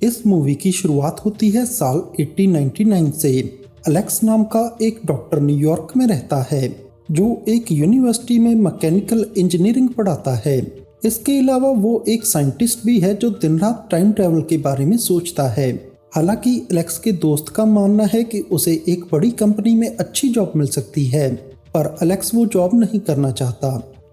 इस मूवी की शुरुआत होती है साल 1899 से। एलेक्स नाम का एक डॉक्टर न्यूयॉर्क में रहता है जो एक यूनिवर्सिटी में मैकेनिकल इंजीनियरिंग पढ़ाता है। इसके अलावा वो एक साइंटिस्ट भी है जो दिन रात टाइम ट्रैवल के बारे में सोचता है। हालांकि एलेक्स के दोस्त का मानना है कि उसे एक बड़ी कंपनी में अच्छी जॉब मिल सकती है, पर एलेक्स वो जॉब नहीं करना चाहता।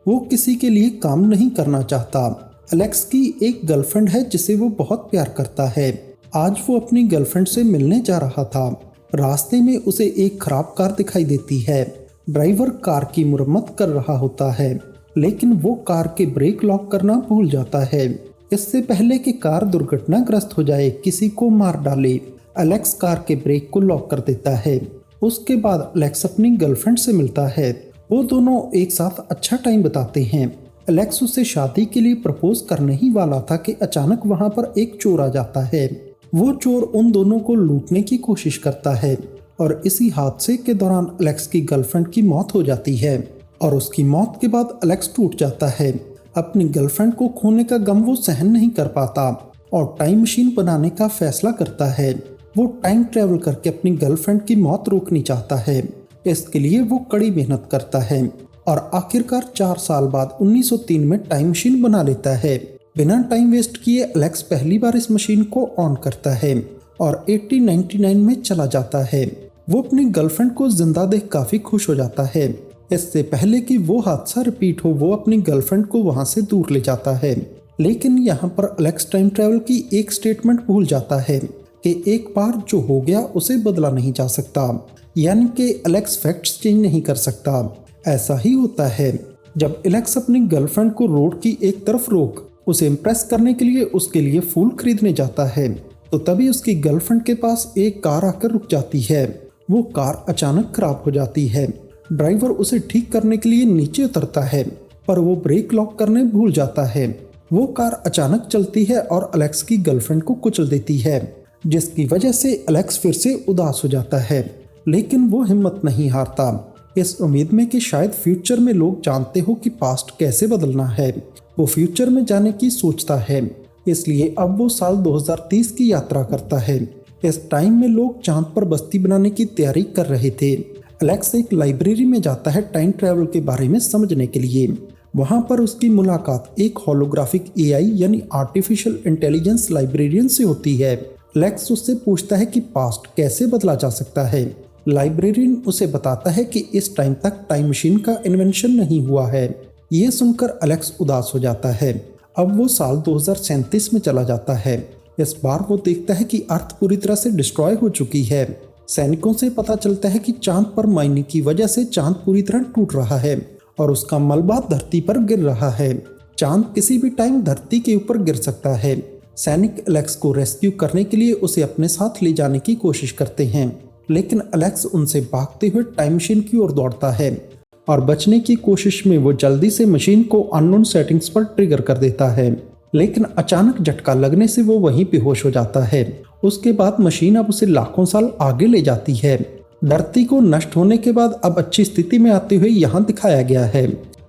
वो किसी के लिए काम नहीं करना चाहता। एलेक्स की एक गर्लफ्रेंड है जिसे वो बहुत प्यार करता है। आज वो अपनी गर्लफ्रेंड से मिलने जा रहा था। रास्ते में उसे एक खराब कार दिखाई देती है। ड्राइवर कार की मुरम्मत कर रहा होता है, लेकिन वो कार के ब्रेक लॉक करना भूल जाता है। इससे पहले कि कार दुर्घटनाग्रस्त हो जाए, किसी को मार डाले, एलेक्स कार के ब्रेक को लॉक कर देता है। उसके बाद एलेक्स अपनी गर्लफ्रेंड से मिलता है। वो दोनों एक साथ अच्छा टाइम बिताते हैं। एलेक्स उसे शादी के लिए प्रपोज करने ही वाला था कि अचानक वहां पर एक चोर आ जाता है। वो चोर उन दोनों को लूटने की कोशिश करता है और इसी हादसे के दौरान एलेक्स की गर्लफ्रेंड की मौत हो जाती है और उसकी मौत के बाद एलेक्स टूट जाता है। अपनी गर्लफ्रेंड को खोने का गम वो सहन नहीं कर पाता और टाइम मशीन बनाने का फैसला करता है। वो टाइम ट्रैवल करके अपनी गर्लफ्रेंड की मौत रोकनी चाहता है। इसके लिए वो कड़ी मेहनत करता है और आखिरकार 4 साल बाद 1903 में टाइम मशीन बना लेता है। बिना टाइम वेस्ट किए एलेक्स पहली बार इस मशीन को ऑन करता है और 1899 में चला जाता है। वो अपनी गर्लफ्रेंड को जिंदा देख काफी खुश हो जाता है। इससे पहले कि वो हादसा रिपीट हो, वो अपनी गर्लफ्रेंड को वहां से दूर ले जाता है। लेकिन यहाँ पर एलेक्स टाइम ट्रैवल की एक स्टेटमेंट भूल जाता है कि एक बार जो हो गया उसे बदला नहीं जा सकता, यानी कि एलेक्स फैक्ट्स चेंज नहीं कर सकता। ऐसा ही होता है जब एलेक्स अपनी गर्लफ्रेंड को रोड की एक तरफ रोक उसे इम्प्रेस करने के लिए उसके लिए फूल खरीदने जाता है, तो तभी उसकी गर्लफ्रेंड के पास एक कार आकर रुक जाती है। वो कार अचानक खराब हो जाती है। ड्राइवर उसे ठीक करने के लिए नीचे उतरता है, पर वो ब्रेक लॉक करने भूल जाता है। वो कार अचानक चलती है और एलेक्स की गर्लफ्रेंड को कुचल देती है, जिसकी वजह से एलेक्स फिर से उदास हो जाता है। लेकिन वो हिम्मत नहीं हारता, इस उम्मीद में कि शायद फ्यूचर में लोग जानते हो कि पास्ट कैसे बदलना है। वो फ्यूचर में जाने की सोचता है, इसलिए अब वो साल 2030 की यात्रा करता है। इस टाइम में लोग चांद पर बस्ती बनाने की तैयारी कर रहे थे। एलेक्स एक लाइब्रेरी में जाता है टाइम ट्रैवल के बारे में समझने के लिए। वहां पर उसकी मुलाकात एक होलोग्राफिक एआई यानी आर्टिफिशियल इंटेलिजेंस लाइब्रेरियन से होती है। एलेक्स उससे पूछता है कि पास्ट कैसे बदला जा सकता है। लाइब्रेरियन उसे बताता है कि इस टाइम तक टाइम मशीन का इन्वेंशन नहीं हुआ है। ये सुनकर एलेक्स उदास हो जाता है। अब वो साल 2037 में चला जाता है। इस बार वो देखता है कि अर्थ पूरी तरह से डिस्ट्रॉय हो चुकी है। सैनिकों से पता चलता है कि चांद पर माइनिंग की वजह से चांद पूरी तरह टूट रहा है और उसका मलबा धरती पर गिर रहा है। चांद किसी भी टाइम धरती के ऊपर गिर सकता है। सैनिक एलेक्स को रेस्क्यू करने के लिए उसे अपने साथ ले जाने की कोशिश करते हैं, लेकिन एलेक्स उनसे भागते हुए टाइम मशीन की ओर दौड़ता है और बचने की कोशिश में वो जल्दी से मशीन को अननोन सेटिंग्स पर ट्रिगर कर देता है। लेकिन अचानक झटका लगने से वो वहीं बेहोश हो जाता है। उसके बाद मशीन अब उसे लाखों साल आगे ले जाती है। धरती को नष्ट होने के बाद अब अच्छी स्थिति में आते हुए यहाँ दिखाया गया है।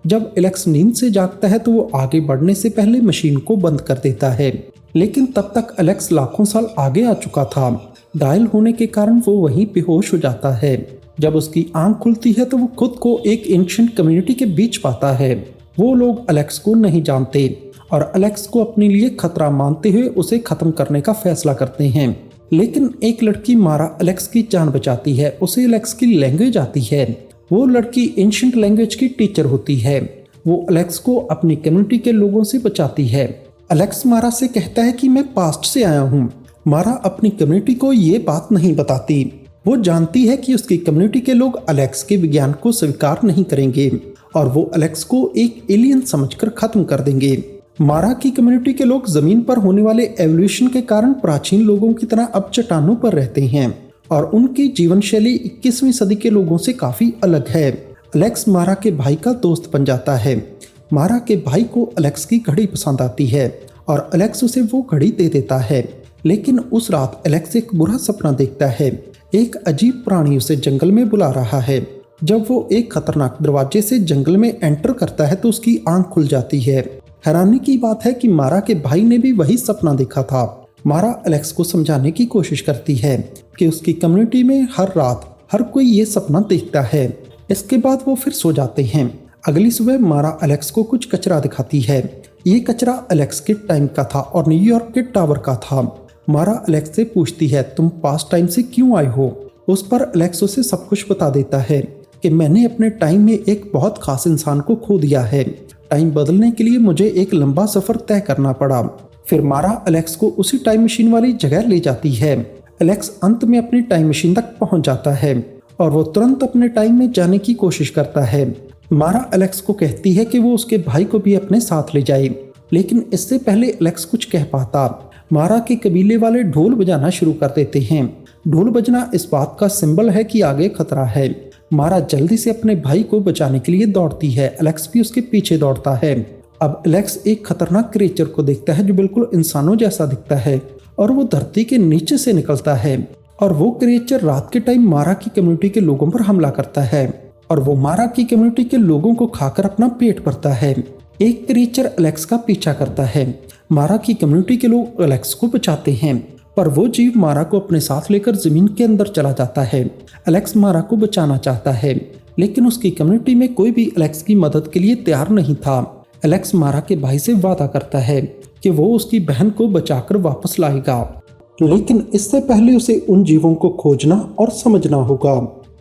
जब एलेक्स नींद से जागता है तो वो आगे बढ़ने से पहले मशीन को बंद कर देता है, लेकिन तब तक एलेक्स लाखों साल आगे आ चुका था। घायल होने के कारण वो वहीं बेहोश हो जाता है। जब उसकी आंख खुलती है तो वो खुद को एक एंशिएंट कम्युनिटी के बीच पाता है। वो लोग एलेक्स को नहीं जानते और एलेक्स को अपने लिए खतरा मानते हुए उसे खत्म करने का फैसला करते हैं। लेकिन एक लड़की मारा एलेक्स की जान बचाती है। उसे एलेक्स की लैंग्वेज आती है। वो लड़की एंशिएंट लैंग्वेज की टीचर होती है। वो एलेक्स को अपनी कम्युनिटी के लोगों से बचाती है। एलेक्स मारा से कहता है कि मैं पास्ट से आया हूँ। मारा अपनी कम्युनिटी को ये बात नहीं बताती। वो जानती है कि उसकी कम्युनिटी के लोग एलेक्स के विज्ञान को स्वीकार नहीं करेंगे और वो एलेक्स को एक एलियन समझकर खत्म कर देंगे। मारा की कम्युनिटी के लोग जमीन पर होने वाले एवोल्यूशन के कारण प्राचीन लोगों की तरह अब चट्टानों पर रहते हैं और उनकी जीवन शैली 21वीं सदी के लोगों से काफी अलग है। एलेक्स मारा के भाई का दोस्त बन जाता है। मारा के भाई को एलेक्स की घड़ी पसंद आती है और एलेक्स उसे वो घड़ी दे देता है। लेकिन उस रात एलेक्स एक बुरा सपना देखता है। एक अजीब प्राणी उसे जंगल में बुला रहा है। जब वो एक खतरनाक दरवाजे से जंगल में एंटर करता है तो उसकी आंख खुल जाती है। हैरानी की बात है कि मारा के भाई ने भी वही सपना देखा था। मारा एलेक्स को समझाने की कोशिश करती है कि उसकी कम्युनिटी में हर रात हर कोई ये सपना देखता है। इसके बाद वो फिर सो जाते हैं। अगली सुबह मारा एलेक्स को कुछ कचरा दिखाती है। ये कचरा एलेक्स के टाइम का था और न्यूयॉर्क के टावर का था। मारा एलेक्स से पूछती है, तुम पास्ट टाइम से क्यों आए हो? उस पर एलेक्स उसे सब कुछ बता देता है कि मैंने अपने टाइम में एक बहुत खास इंसान को खो दिया है। टाइम बदलने के लिए मुझे एक लंबा सफर तय करना पड़ा। फिर मारा एलेक्स को उसी टाइम मशीन वाली जगह ले जाती है। एलेक्स अंत में अपनी टाइम मशीन तक पहुंच जाता है और वो तुरंत अपने टाइम में जाने की कोशिश करता है। मारा एलेक्स को कहती है कि वो उसके भाई को भी अपने साथ ले जाए, लेकिन इससे पहले एलेक्स कुछ कह पाता, मारा के कबीले वाले ढोल बजाना शुरू कर देते हैं। ढोल बजना इस बात का सिंबल है कि आगे खतरा है। मारा जल्दी से अपने भाई को बचाने के लिए दौड़ती है। एलेक्स भी उसके पीछे दौड़ता है। अब एलेक्स एक खतरनाक क्रिएचर को देखता है जो बिल्कुल इंसानों जैसा दिखता है और वो धरती के नीचे से निकलता है और वो क्रिएचर रात के टाइम मारा की कम्युनिटी के लोगों पर हमला करता है और वो मारा की कम्युनिटी के लोगों को खाकर अपना पेट भरता है। एक क्रिएचर एलेक्स का पीछा करता है। मारा की कम्युनिटी के लोग एलेक्स को बचाते हैं, पर वो जीव मारा को अपने साथ लेकर जमीन के अंदर चला जाता है। एलेक्स मारा को बचाना चाहता है, लेकिन उसकी कम्युनिटी में कोई भी एलेक्स की मदद के लिए तैयार नहीं था। एलेक्स मारा के भाई से वादा करता है कि वो उसकी बहन को बचाकर वापस लाएगा, लेकिन इससे पहले उसे उन जीवों को खोजना और समझना होगा।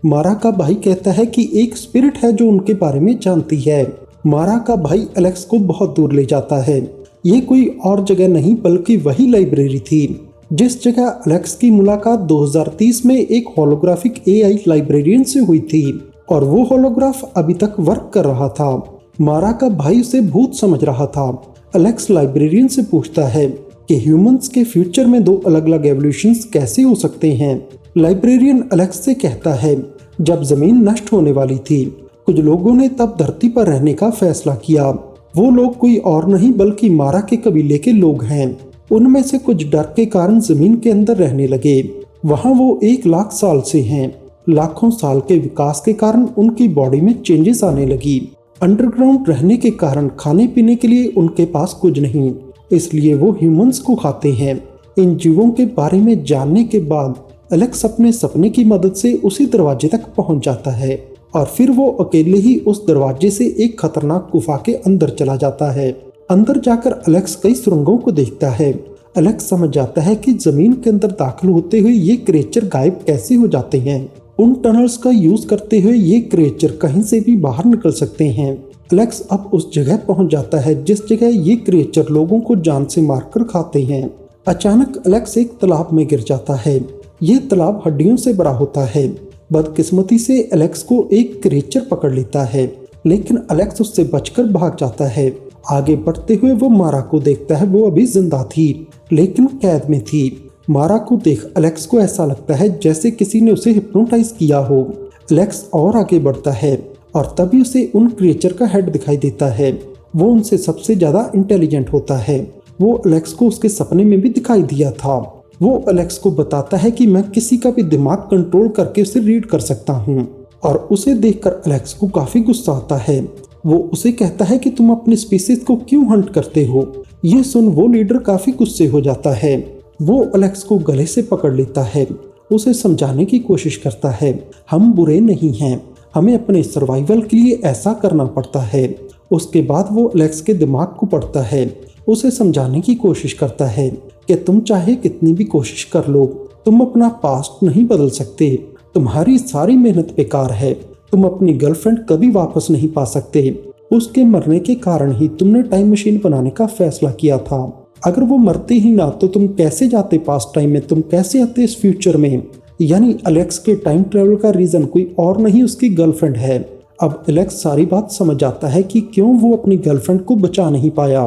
मारा का भाई कहता है कि एक स्पिरिट है जो उनके बारे में जानती है। मारा का भाई एलेक्स को बहुत दूर ले जाता है। ये कोई और जगह नहीं बल्कि वही लाइब्रेरी थी जिस जगह एलेक्स की मुलाकात 2030 में एक होलोग्राफिक AI लाइब्रेरियन से हुई थी और वो होलोग्राफ अभी तक वर्क कर रहा था। मारा का भाई उसे भूत समझ रहा था। एलेक्स लाइब्रेरियन से पूछता है कि ह्यूमंस के फ्यूचर में दो अलग अलग एवोल्यूशंस कैसे हो सकते हैं। लाइब्रेरियन एलेक्स से कहता है, जब जमीन नष्ट होने वाली थी कुछ लोगों ने तब धरती पर रहने का फैसला किया। वो लोग कोई और नहीं बल्कि मारा के कबीले के लोग हैं। उनमें से कुछ डर के कारण जमीन के अंदर रहने लगे। वहाँ वो 1 लाख साल से हैं। लाखों साल के विकास के कारण उनकी बॉडी में चेंजेस आने लगी। अंडरग्राउंड रहने के कारण खाने पीने के लिए उनके पास कुछ नहीं, इसलिए वो ह्यूमंस को खाते हैं। इन जीवों के बारे में जानने के बाद एलेक्स अपने सपने की मदद से उसी दरवाजे तक पहुंच जाता है और फिर वो अकेले ही उस दरवाजे से एक खतरनाक गुफा के अंदर चला जाता है। अंदर जाकर एलेक्स कई सुरंगों को देखता है। एलेक्स समझ जाता है कि जमीन के अंदर दाखिल होते हुए ये क्रिएचर गायब कैसे हो जाते हैं। उन टनल्स का यूज करते हुए ये क्रिएचर कहीं से भी बाहर निकल सकते हैं। एलेक्स अब उस जगह पहुंच जाता है जिस जगह ये क्रिएचर लोगों को जान से मारकर खाते हैं। अचानक एलेक्स एक तालाब में गिर जाता है। ये तालाब हड्डियों से भरा होता है। बदकिस्मती से एलेक्स को एक क्रिएचर पकड़ लेता है, लेकिन एलेक्स उससे बचकर भाग जाता है। आगे बढ़ते हुए वो मारा को देखता है। वो अभी जिंदा थी लेकिन कैद में थी। मारा को देख एलेक्स को ऐसा लगता है जैसे किसी ने उसे हिप्नोटाइज किया हो। एलेक्स और आगे बढ़ता है और तभी उसे उन क्रिएचर का हेड दिखाई देता है। वो उनसे सबसे ज्यादा इंटेलिजेंट होता है। वो एलेक्स को उसके सपने में भी दिखाई दिया था। वो एलेक्स को बताता है कि मैं किसी का भी दिमाग कंट्रोल करके उसे रीड कर सकता हूँ और उसे देखकर एलेक्स को काफी गुस्सा आता है। वो उसे कहता है कि तुम अपनी स्पीसीज को क्यों हंट करते हो। ये सुन वो लीडर काफी गुस्से हो जाता है। वो एलेक्स को गले से पकड़ लेता है, उसे समझाने की कोशिश करता है, हम बुरे नहीं हैं, हमें अपने सर्वाइवल के लिए ऐसा करना पड़ता है। उसके बाद वो एलेक्स के दिमाग को पढ़ता है, उसे समझाने की कोशिश करता है कि तुम चाहे कितनी भी कोशिश कर लो, तुम अपना पास्ट नहीं बदल सकते। तुम्हारी सारी मेहनत बेकार है। तुम अपनी गर्लफ्रेंड कभी वापस नहीं पा सकते। उसके मरने के कारण ही तुमने टाइम मशीन बनाने का फैसला किया था। अगर वो मरते ही ना तो तुम कैसे जाते पास्ट टाइम में, तुम कैसे आते इस फ्यूचर में। यानी एलेक्स के टाइम ट्रेवल का रीजन कोई और नहीं उसकी गर्लफ्रेंड है। अब एलेक्स सारी बात समझ जाता है कि क्यों वो अपनी गर्लफ्रेंड को बचा नहीं पाया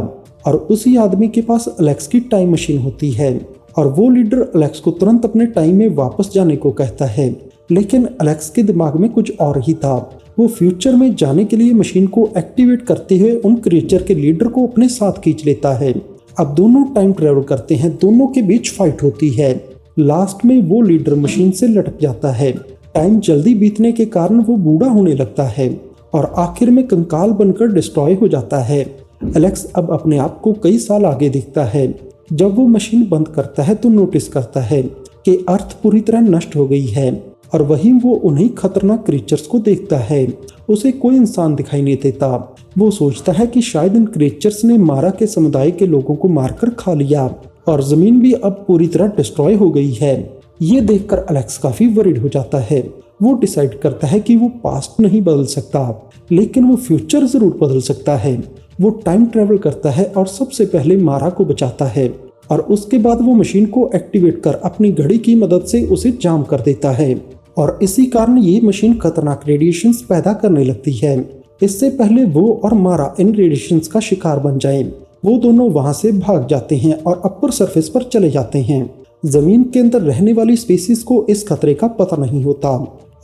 और उसी आदमी के पास एलेक्स की टाइम मशीन होती है और वो लीडर एलेक्स को तुरंत अपने टाइम में वापस जाने को कहता है। लेकिन एलेक्स के दिमाग में कुछ और ही था। वो फ्यूचर में जाने के लिए मशीन को एक्टिवेट करते हुए उन क्रिएचर के लीडर को अपने साथ खींच लेता है। अब दोनों टाइम ट्रेवल करते हैं, दोनों के बीच फाइट होती है। लास्ट में वो लीडर मशीन से लटक जाता है। टाइम जल्दी बीतने के कारण वो बूढ़ा होने लगता है और आखिर में कंकाल बनकर डिस्ट्रॉय हो जाता है। एलेक्स अब अपने आप को कई साल आगे दिखता है। जब वो मशीन बंद करता है तो नोटिस करता है कि अर्थ पूरी तरह नष्ट हो गई है और वहीं वो उन्हीं खतरनाक क्रीचर्स को देखता है। उसे कोई इंसान दिखाई नहीं देता। वो सोचता है कि शायद इन क्रीचर्स ने मारा के समुदाय के लोगों को मारकर खा लिया और जमीन भी अब पूरी तरह डिस्ट्रॉय हो गई है। ये देखकर एलेक्स काफी वरीड हो जाता है। वो डिसाइड करता है कि वो पास्ट नहीं बदल सकता, लेकिन वो फ्यूचर जरूर बदल सकता है। वो टाइम ट्रेवल करता है और सबसे पहले मारा को बचाता है और उसके बाद वो मशीन को एक्टिवेट कर अपनी घड़ी की मदद से उसे जाम कर देता है और इसी कारण ये मशीन खतरनाक रेडिएशंस पैदा करने लगती है। इससे पहले वो और मारा इन रेडिएशंस का शिकार बन जाएं, वो दोनों वहां से भाग जाते हैं और अपर सरफेस पर चले जाते हैं। जमीन के अंदर रहने वाली स्पीसीज को इस खतरे का पता नहीं होता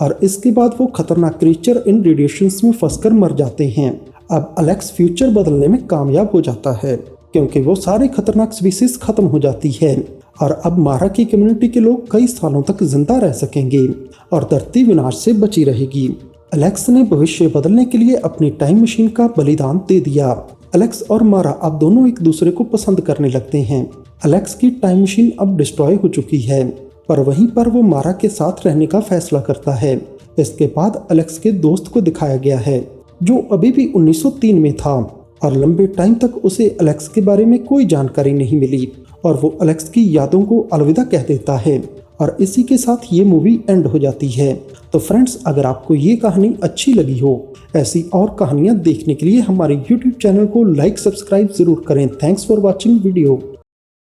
और इसके बाद वो खतरनाक क्रीचर इन रेडिएशंस में फंसकर मर जाते हैं। अब एलेक्स फ्यूचर बदलने में कामयाब हो जाता है क्योंकि वो सारे खतरनाक स्पीसीज खत्म हो जाती है और अब मारा की कम्युनिटी के लोग कई सालों तक जिंदा रह सकेंगे और धरती विनाश से बची रहेगी। एलेक्स ने भविष्य बदलने के लिए अपनी टाइम मशीन का बलिदान दे दिया। एलेक्स और मारा अब दोनों एक दूसरे को पसंद करने लगते हैं। एलेक्स की टाइम मशीन अब डिस्ट्रॉय हो चुकी है पर वहीं पर वो मारा के साथ रहने का फैसला करता है। इसके बाद एलेक्स के दोस्त को दिखाया गया है जो अभी भी 1903 में था और लंबे टाइम तक उसे एलेक्स के बारे में कोई जानकारी नहीं मिली और वो एलेक्स की यादों को अलविदा कह देता है और इसी के साथ ये मूवी एंड हो जाती है। तो फ्रेंड्स, अगर आपको ये कहानी अच्छी लगी हो, ऐसी और कहानियां देखने के लिए हमारे YouTube चैनल को लाइक सब्सक्राइब जरूर करें। Thanks for watching video.